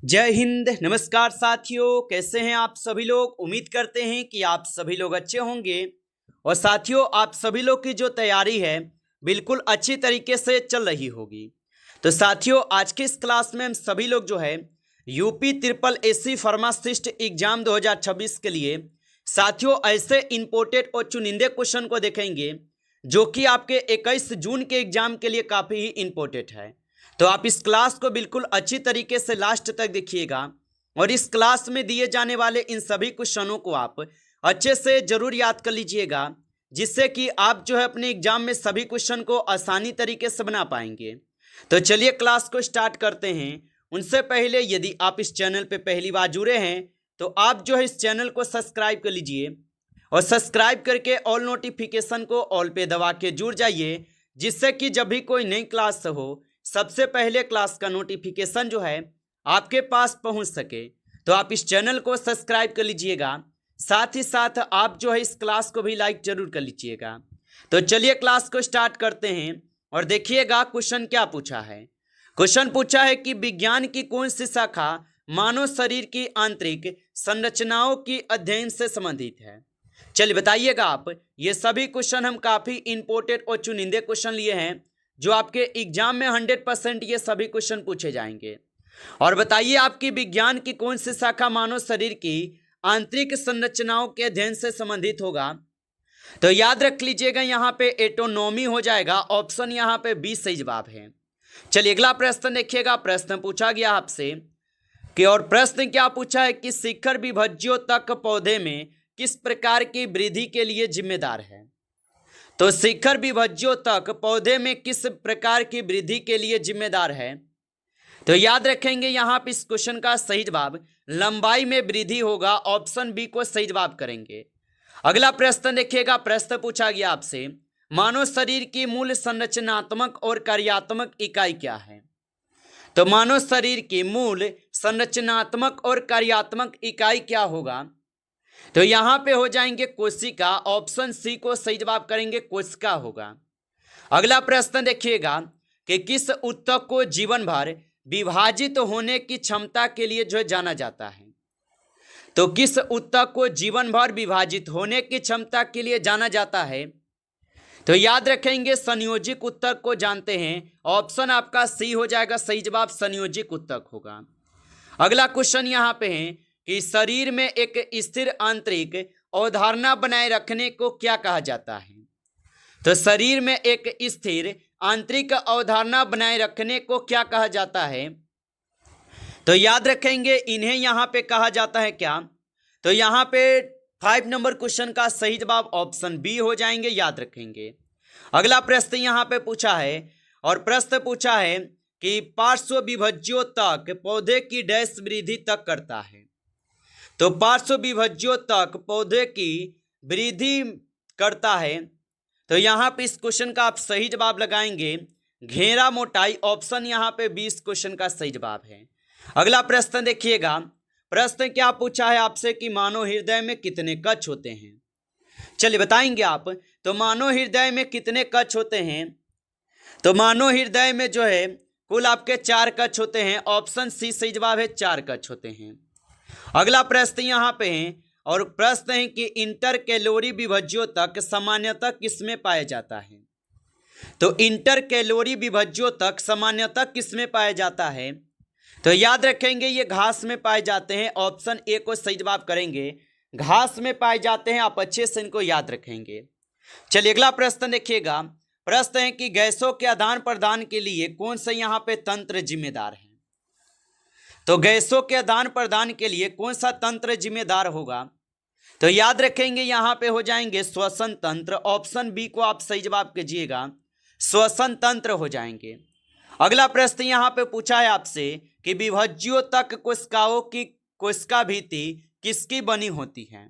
जय हिंद। नमस्कार साथियों, कैसे हैं आप सभी लोग। उम्मीद करते हैं कि आप सभी लोग अच्छे होंगे। और साथियों, आप सभी लोग की जो तैयारी है बिल्कुल अच्छी तरीके से चल रही होगी। तो साथियों, आज के इस क्लास में हम सभी लोग जो है UP triple SC pharmacist exam 2026 के लिए साथियों ऐसे इंपोर्टेड और चुनिंदे क्वेश्चन को देखेंगे जो कि आपके 21 जून के एग्जाम के लिए काफ़ी ही इंपॉर्टेंट है। तो आप इस क्लास को बिल्कुल अच्छी तरीके से लास्ट तक देखिएगा और इस क्लास में दिए जाने वाले इन सभी क्वेश्चनों को आप अच्छे से जरूर याद कर लीजिएगा, जिससे कि आप जो है अपने एग्जाम में सभी क्वेश्चन को आसानी तरीके से बना पाएंगे। तो चलिए क्लास को स्टार्ट करते हैं। उनसे पहले यदि आप इस चैनल पे पहली बार जुड़े हैं तो आप जो है इस चैनल को सब्सक्राइब कर लीजिए और सब्सक्राइब करके ऑल नोटिफिकेशन को ऑल पे दबा के जुड़ जाइए, जिससे कि जब भी कोई नई क्लास हो सबसे पहले क्लास का नोटिफिकेशन जो है आपके पास पहुंच सके। तो आप इस चैनल को सब्सक्राइब कर लीजिएगा, साथ ही साथ आप जो है इस क्लास को भी लाइक जरूर कर लीजिएगा। तो चलिए क्लास को स्टार्ट करते हैं और देखिएगा क्वेश्चन क्या पूछा है। क्वेश्चन पूछा है कि विज्ञान की कौन सी शाखा मानव शरीर की आंतरिक संरचनाओं की अध्ययन से संबंधित है। चलिए बताइएगा आप। ये सभी क्वेश्चन हम काफी इंपॉर्टेंट और चुनिंदे क्वेश्चन लिए हैं जो आपके एग्जाम में 100% ये सभी क्वेश्चन पूछे जाएंगे। और बताइए आपकी विज्ञान की कौन सी शाखा मानव शरीर की आंतरिक संरचनाओं के अध्ययन से संबंधित होगा। तो याद रख लीजिएगा, यहाँ पे एटोनॉमी हो जाएगा। ऑप्शन यहाँ पे 20 सही जवाब है। चलिए अगला प्रश्न देखिएगा। प्रश्न पूछा गया आपसे कि, और प्रश्न क्या पूछा है कि शिखर विभज्योतक पौधे में किस प्रकार की वृद्धि के लिए जिम्मेदार है। तो शिखर विभज्योतक पौधे में किस प्रकार की वृद्धि के लिए जिम्मेदार है। तो याद रखेंगे यहाँ पे इस क्वेश्चन का सही जवाब लंबाई में वृद्धि होगा। ऑप्शन बी को सही जवाब करेंगे। अगला प्रश्न देखिएगा। प्रश्न पूछा गया आपसे, मानव शरीर की मूल संरचनात्मक और कार्यात्मक इकाई क्या है। तो मानव शरीर की मूल संरचनात्मक और कार्यात्मक इकाई क्या होगा। तो यहां पे हो जाएंगे कोशिका। ऑप्शन सी को सही जवाब करेंगे, कोशिका होगा। अगला प्रश्न देखिएगा कि किस ऊतक को जीवन भर विभाजित होने की क्षमता के लिए जो जाना जाता है। तो किस ऊतक को जीवन भर विभाजित होने की क्षमता के लिए जाना जाता है। तो याद रखेंगे संयोजिक ऊतक को जानते हैं। ऑप्शन आपका सी हो जाएगा, सही जवाब संयोजिक ऊतक होगा। अगला क्वेश्चन यहाँ पे है कि शरीर में एक स्थिर आंतरिक अवधारणा बनाए रखने को क्या कहा जाता है। तो शरीर में एक स्थिर आंतरिक अवधारणा बनाए रखने को क्या कहा जाता है। तो याद रखेंगे इन्हें यहां पे कहा जाता है क्या। तो यहां पे 5 नंबर क्वेश्चन का सही जवाब ऑप्शन बी हो जाएंगे, याद रखेंगे। अगला प्रश्न यहां पे पूछा है, और प्रश्न पूछा है कि पार्श्व विभज्योतक पौधे की डैश वृद्धि तक करता है। तो पार्श्व विभज्योतक पौधे की वृद्धि करता है। तो यहाँ पे इस क्वेश्चन का आप सही जवाब लगाएंगे घेरा मोटाई। ऑप्शन यहाँ पे 20 क्वेश्चन का सही जवाब है। अगला प्रश्न देखिएगा। प्रश्न क्या पूछा है आपसे कि मानव हृदय में कितने कक्ष होते हैं। चलिए बताएंगे आप। तो मानव हृदय में कितने कक्ष होते हैं। तो मानव हृदय में जो है कुल आपके 4 कक्ष होते हैं। ऑप्शन सी सही जवाब है, 4 कक्ष होते हैं। अगला प्रश्न यहाँ पे है, और प्रश्न है कि इंटर कैलोरी विभज्योतक सामान्यतः किसमें पाया जाता है। तो इंटर कैलोरी विभज्योतक सामान्यतः किसमें पाया जाता है। तो याद रखेंगे ये घास में पाए जाते हैं। ऑप्शन ए को सही जवाब करेंगे, घास में पाए जाते हैं। आप अच्छे से इनको याद रखेंगे। चलिए अगला प्रश्न देखिएगा। प्रश्न है कि गैसों के आदान प्रदान के लिए कौन सा यहाँ पे तंत्र जिम्मेदार है। तो गैसों के आदान प्रदान के लिए कौन सा तंत्र जिम्मेदार होगा। तो याद रखेंगे यहाँ पे हो जाएंगे श्वसन तंत्र। ऑप्शन बी को आप सही जवाब कीजिएगा, श्वसन तंत्र हो जाएंगे। अगला प्रश्न यहाँ पे पूछा है आपसे कि विभज्योतक कोशिकाओं की कोशिका भित्ति किसकी बनी होती है।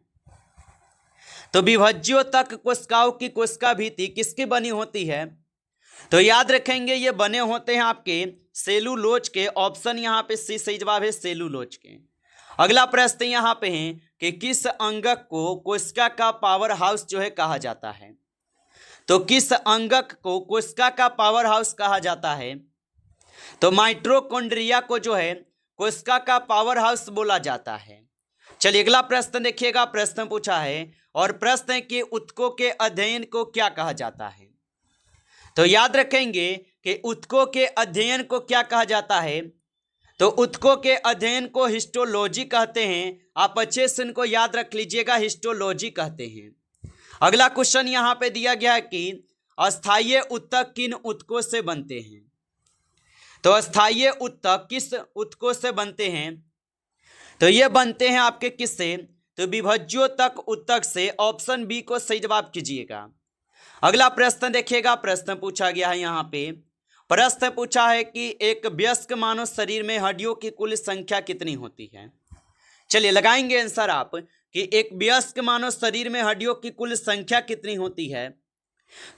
तो विभज्योतक कोशिकाओं की कोशिका भित्ति किसकी बनी होती है। तो याद रखेंगे ये बने होते हैं आपके सेलुलोज के। ऑप्शन यहाँ पे सी सही जवाब है, सेलुलोज के। अगला प्रश्न यहाँ पे है कि किस अंगक को कोशिका का पावर हाउस जो है कहा जाता है। तो किस अंगक को कोशिका का पावर हाउस कहा जाता है। तो माइटोकॉन्ड्रिया को जो है कोशिका का पावर हाउस बोला जाता है। चलिए अगला प्रश्न देखिएगा। प्रश्न पूछा है और प्रश्न है कि ऊतकों के अध्ययन को क्या कहा जाता है। तो याद रखेंगे कि ऊतकों के अध्ययन को क्या कहा जाता है। तो ऊतकों के अध्ययन को हिस्टोलॉजी कहते हैं। आप अच्छे से इनको याद रख लीजिएगा, हिस्टोलॉजी कहते हैं। अगला क्वेश्चन यहाँ पे दिया गया है कि अस्थायी ऊतक किन ऊतकों से बनते हैं। तो अस्थायी ऊतक किस ऊतकों से बनते हैं। तो ये बनते हैं आपके किससे, तो विभज्योतक ऊतक से। ऑप्शन बी को सही जवाब कीजिएगा। अगला प्रश्न देखिएगा। प्रश्न पूछा गया है यहाँ पे, प्रश्न पूछा है कि एक वयस्क मानव शरीर में हड्डियों की कुल संख्या कितनी होती है। चलिए लगाएंगे आंसर आप कि एक वयस्क मानव शरीर में हड्डियों की कुल संख्या कितनी होती है।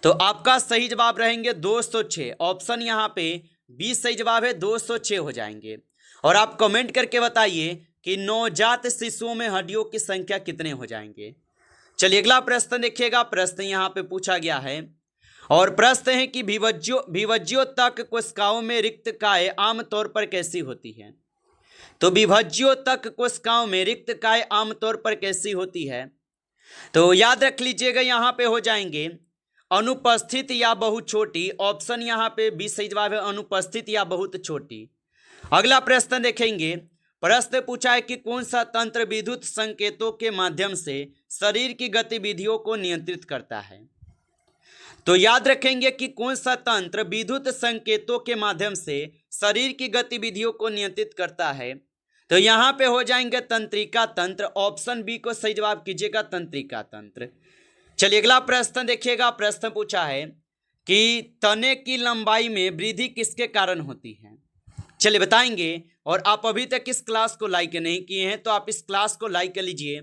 तो आपका सही जवाब रहेंगे 206। ऑप्शन यहाँ पे बी सही जवाब है, 206 हो जाएंगे। और आप कमेंट करके बताइए कि नवजात शिशुओं में हड्डियों की संख्या कितने हो जाएंगे। चलिए अगला प्रश्न देखिएगा। प्रश्न यहाँ पे पूछा गया है और प्रश्न है कि विभज्योतक कोशिकाओं में रिक्त काय आमतौर पर कैसी होती है। तो विभज्योतक कोशिकाओं में रिक्त काय आमतौर पर कैसी होती है। तो याद रख लीजिएगा, यहाँ पे हो जाएंगे अनुपस्थित या बहुत छोटी। ऑप्शन यहाँ पे बी सही जवाब है, अनुपस्थित या बहुत छोटी। अगला प्रश्न देखेंगे। प्रश्न पूछा है कि कौन सा तंत्र विद्युत संकेतों के माध्यम से शरीर की गतिविधियों को नियंत्रित करता है। तो याद रखेंगे कि कौन सा तंत्र विद्युत संकेतों के माध्यम से शरीर की गतिविधियों को नियंत्रित करता है। तो यहाँ पे हो जाएंगे तंत्रिका तंत्र। ऑप्शन बी को सही जवाब कीजिएगा, तंत्रिका तंत्र। चलिए अगला प्रश्न देखिएगा। प्रश्न पूछा है कि तने की लंबाई में वृद्धि किसके कारण होती है। चलिए बताएंगे। और आप अभी तक इस क्लास को लाइक नहीं किए हैं तो आप इस क्लास को लाइक कर लीजिए।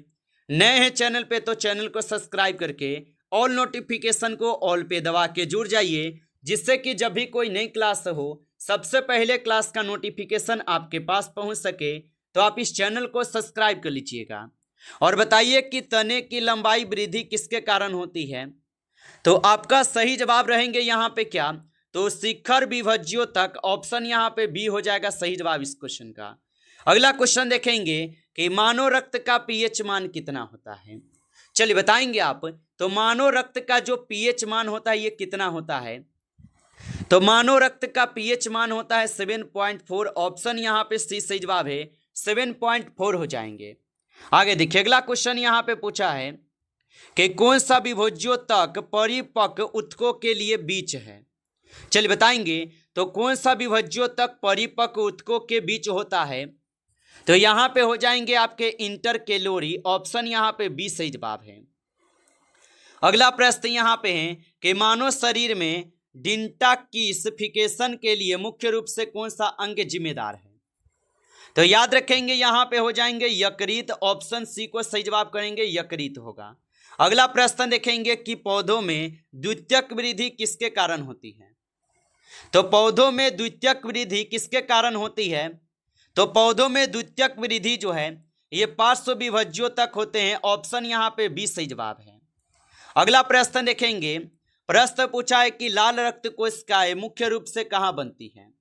नए हैं चैनल पे तो चैनल को सब्सक्राइब करके ऑल नोटिफिकेशन को ऑल पे दबा के जुड़ जाइए, जिससे कि जब भी कोई नई क्लास हो सबसे पहले क्लास का नोटिफिकेशन आपके पास पहुंच सके। तो आप इस चैनल को सब्सक्राइब कर लीजिएगा। और बताइए कि तने की लंबाई वृद्धि किसके कारण होती है। तो आपका सही जवाब रहेंगे यहाँ पे क्या, तो शिखर विभज्योतक। ऑप्शन यहाँ पे बी हो जाएगा सही जवाब इस क्वेश्चन का। अगला क्वेश्चन देखेंगे कि मानव रक्त का पीएच मान कितना होता है। चलिए बताएंगे आप। तो मानव रक्त का जो पीएच मान होता है ये कितना होता है। तो मानव रक्त का पीएच मान होता है 7.4। ऑप्शन यहाँ पे सी सही जवाब है, 7.4 हो जाएंगे। आगे देखिए अगला क्वेश्चन यहाँ पे पूछा है कि कौन सा विभज्योतक परिपक्व ऊतकों के लिए बीच है। चलिए बताएंगे। तो कौन सा विभज्योतक परिपक्व ऊतकों के बीच होता है। तो यहाँ पे हो जाएंगे आपके इंटरकेलोरी। ऑप्शन यहाँ पे बी सही जवाब है। अगला प्रश्न यहाँ पे है कि मानव शरीर में डिंटाकिसिफिकेशन के लिए मुख्य रूप से कौन सा अंग जिम्मेदार है। तो याद रखेंगे यहाँ पे हो जाएंगे यकृत। ऑप्शन सी को सही जवाब करेंगे, यकृत होगा। अगला प्रश्न देखेंगे कि पौधों में द्वितीयक वृद्धि किसके कारण होती है। तो पौधों में द्वितीयक वृद्धि किसके कारण होती है। तो पौधों में द्वितीयक वृद्धि जो है ये पार्श्व विभज्योतक होते हैं। ऑप्शन यहाँ पे बी सही जवाब है। अगला प्रश्न देखेंगे। प्रश्न पूछा है कि लाल रक्त कोशिकाएं मुख्य रूप से कहाँ बनती हैं।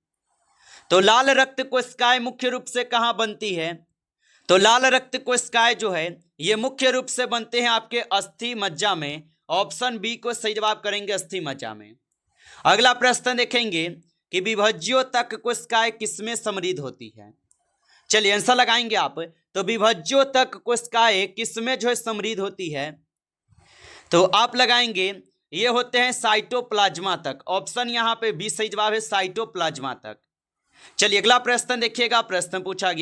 तो लाल रक्त कोशिकाएं मुख्य रूप से कहाँ बनती है। तो लाल रक्त कोशिकाएं जो है ये मुख्य रूप से बनते हैं आपके अस्थि मज्जा में। ऑप्शन बी को सही जवाब करेंगे, अस्थि मज्जा में। अगला प्रश्न देखेंगे कि विभज्योतक कोशिकाएं किसमें समृद्ध होती है। चलिए आंसर लगाएंगे आप। तो विभज्योतक कोशिकाएं किसमें जो है समृद्ध होती है। तो आप लगाएंगे ये होते हैं साइटोप्लाज्मा तक। ऑप्शन यहाँ पे बी सही जवाब है, साइटोप्लाज्मा तक। चलिए अगला प्रश्न देखिएगा। प्रश्न पूछा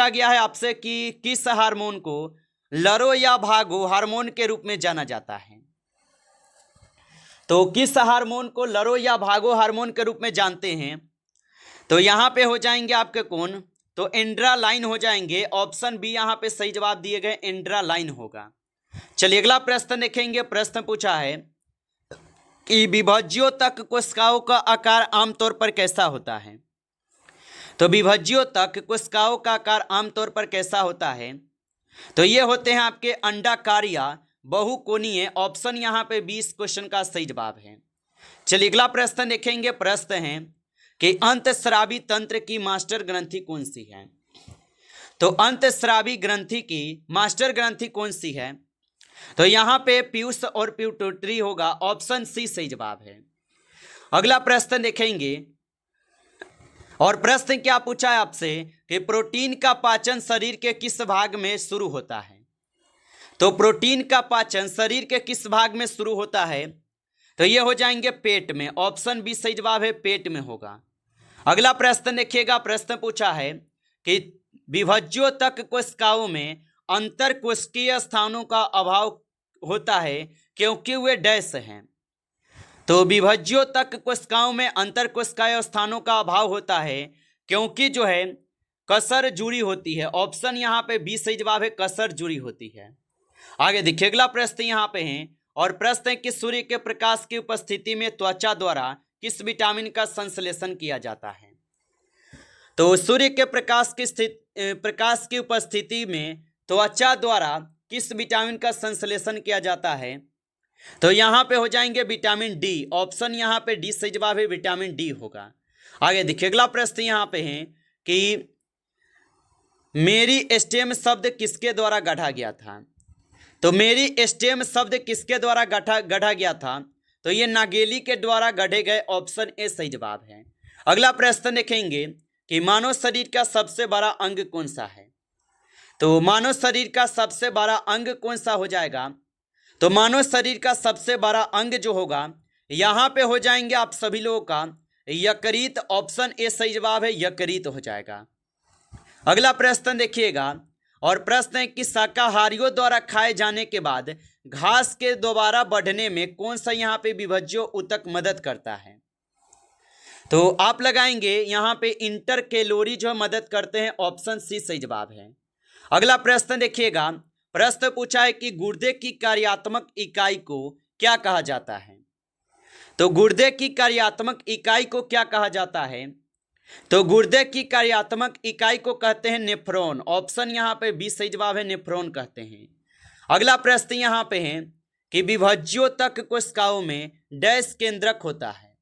गया है आपसे कि किस हार्मोन को लड़ो या भागो हार्मोन के रूप में जाना जाता है। तो किस हार्मोन को लड़ो या भागो हार्मोन के रूप में जानते हैं। तो यहाँ पे हो जाएंगे आपके कौन, तो एंड्रालाइन हो जाएंगे। ऑप्शन बी यहाँ पे सही जवाब दिए गए, एंड्रालाइन होगा। चलिए अगला प्रश्न देखेंगे। प्रश्न पूछा है कि विभज्योतक कोशिकाओं का आकार आमतौर पर कैसा होता है। तो विभज्योतक कोशिकाओं का आकार आमतौर पर कैसा होता है। तो ये होते हैं आपके अंडाकार या बहुकोणीय। ऑप्शन यहाँ पे 20 क्वेश्चन का सही जवाब है। चलिए अगला प्रश्न देखेंगे। प्रश्न है कि अंतःस्रावी तंत्र की मास्टर ग्रंथि कौन सी है। तो अंतःस्रावी ग्रंथि की मास्टर ग्रंथि कौन सी है, तो यहाँ पे पीयूष और पिट्यूटरी होगा, ऑप्शन सी सही जवाब है। अगला प्रश्न देखेंगे, और प्रश्न क्या पूछा है आपसे कि प्रोटीन का पाचन शरीर के किस भाग में शुरू होता है। तो प्रोटीन का पाचन शरीर के किस भाग में शुरू होता है, तो ये हो जाएंगे पेट में, ऑप्शन बी सही जवाब है, पेट में होगा। अगला प्रश्न देखिएगा, प्रश्न पूछा है कि विभज्योतक कोशिकाओं में अंतर कोशिकीय स्थानों का अभाव होता है क्योंकि वे डैश हैं। तो विभज्योतक कोशिकाओं में अंतर कोशिकीय स्थानों का अभाव होता है क्योंकि जो है कसर जुड़ी होती है, ऑप्शन यहाँ पे बी सही जवाब है, कसर जुड़ी होती है। आगे देखिए अगला प्रश्न यहाँ पे है, और प्रश्न है कि सूर्य के प्रकाश की उपस्थिति में त्वचा द्वारा किस विटामिन का संश्लेषण किया जाता है। तो सूर्य के प्रकाश की उपस्थिति में त्वचा द्वारा किस विटामिन का संश्लेषण किया जाता है, तो यहाँ पे हो जाएंगे विटामिन डी, ऑप्शन यहाँ पे डी सही जवाब है, विटामिन डी होगा। आगे देखिए अगला प्रश्न यहाँ पे है कि मेरी स्टेम शब्द किसके द्वारा गढ़ा गया था। तो मेरी स्टेम शब्द किसके द्वारा गढ़ा गया था, तो ये नागेली के द्वारा गढ़े गए, ऑप्शन ए सही जवाब है। अगला प्रश्न देखेंगे कि मानव शरीर का सबसे बड़ा अंग कौन सा है। तो मानव शरीर का सबसे बड़ा अंग कौन सा हो जाएगा, तो मानव शरीर का सबसे बड़ा अंग जो होगा यहाँ पे हो जाएंगे आप सभी लोगों का यकृत, ऑप्शन ए सही जवाब है, यकृत हो जाएगा। अगला प्रश्न देखिएगा, और प्रश्न है कि शाकाहारियों द्वारा खाए जाने के बाद घास के दोबारा बढ़ने में कौन सा यहाँ पे विभज्य ऊतक मदद करता है। तो आप लगाएंगे यहाँ पे इंटर कैलोरी जो मदद करते हैं, ऑप्शन सी सही जवाब है। अगला प्रश्न देखिएगा, प्रश्न पूछा है कि गुर्दे की कार्यात्मक इकाई को क्या कहा जाता है। तो गुर्दे की कार्यात्मक इकाई को क्या कहा जाता है, तो गुर्दे की कार्यात्मक इकाई को कहते हैं नेफ्रॉन, ऑप्शन यहाँ पे बी सही जवाब है, नेफ्रॉन कहते हैं। अगला प्रश्न यहाँ पे है कि विभज्योतक कोशिकाओं में डैश केंद्रक होता है।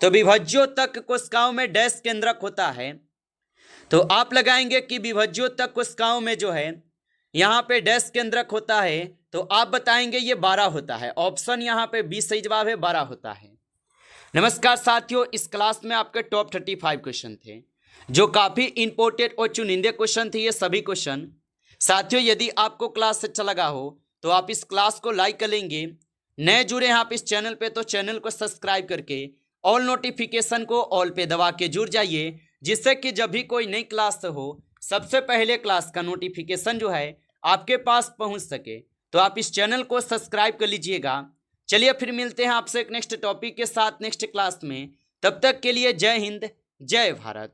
तो विभज्योतक कोशिकाओं में डैश केंद्रक होता है, तो आप लगाएंगे कि विभज्योतक कोशिकाओं में जो है यहाँ पे डैश केंद्रक होता है, तो आप बताएंगे ये 12 होता है, ऑप्शन यहाँ पे बी सही जवाब है, 12 होता है। नमस्कार साथियों, इस क्लास में आपके टॉप 35 क्वेश्चन थे जो काफ़ी इंपॉर्टेंट और चुनिंदे क्वेश्चन थे। ये सभी क्वेश्चन साथियों, यदि आपको क्लास अच्छा लगा हो तो आप इस क्लास को लाइक कर लेंगे। नए जुड़े हैं आप इस चैनल पे तो चैनल को सब्सक्राइब करके ऑल नोटिफिकेशन को ऑल पे दबा के जुड़ जाइए, जिससे कि जब भी कोई नई क्लास हो सबसे पहले क्लास का नोटिफिकेशन जो है आपके पास पहुंच सके। तो आप इस चैनल को सब्सक्राइब कर लीजिएगा। चलिए फिर मिलते हैं आपसे एक नेक्स्ट टॉपिक के साथ नेक्स्ट क्लास में। तब तक के लिए जय हिंद, जय भारत।